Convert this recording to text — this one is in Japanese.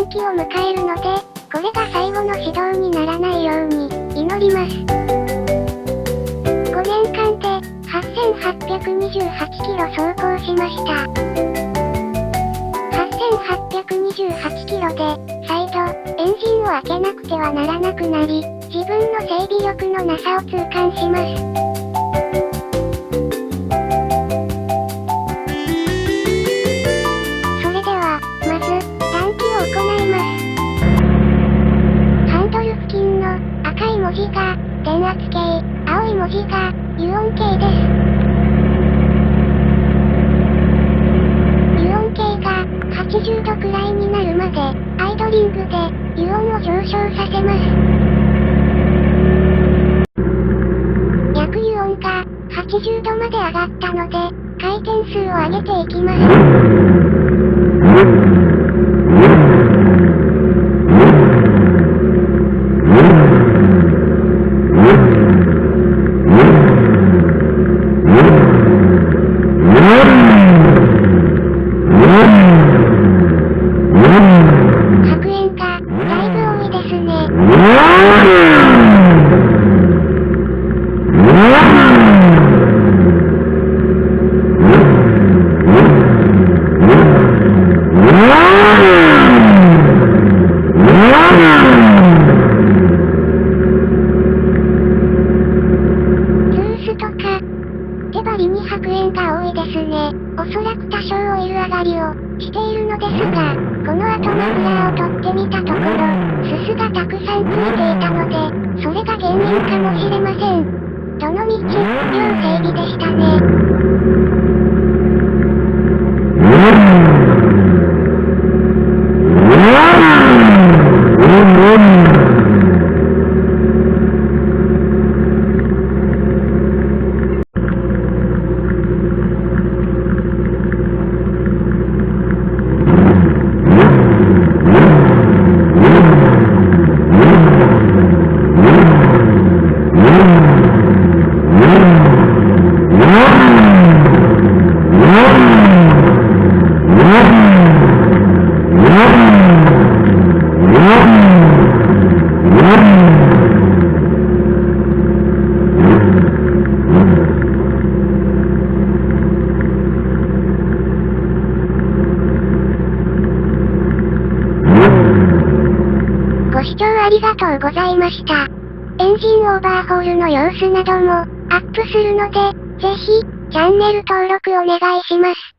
転機を迎えるので、これが最後の指導にならないように、祈ります。5年間で、8828キロ走行しました。8828キロで、再度、エンジンを開けなくてはならなくなり、自分の整備力のなさを痛感します。それでは、まず、暖気を行います。ハンドル付近の赤い文字が電圧計、青い文字が油温計です。油温計が80度くらいになるまで、アイドリングで油温を上昇させます。約油温が80度まで上がったので、回転数を上げていきます。白煙がだいぶ多いですね。トゥースとか、手張りに白煙が多いですね。おそらく多少オイル上がりをしているのですが、この後マフラーを取ってみたところ、すすがたくさんついていたので、それが原因かもしれません。どのみち、要整備でしたね。ご視聴ありがとうございました。エンジンオーバーホールの様子などもアップするので、ぜひ、チャンネル登録お願いします。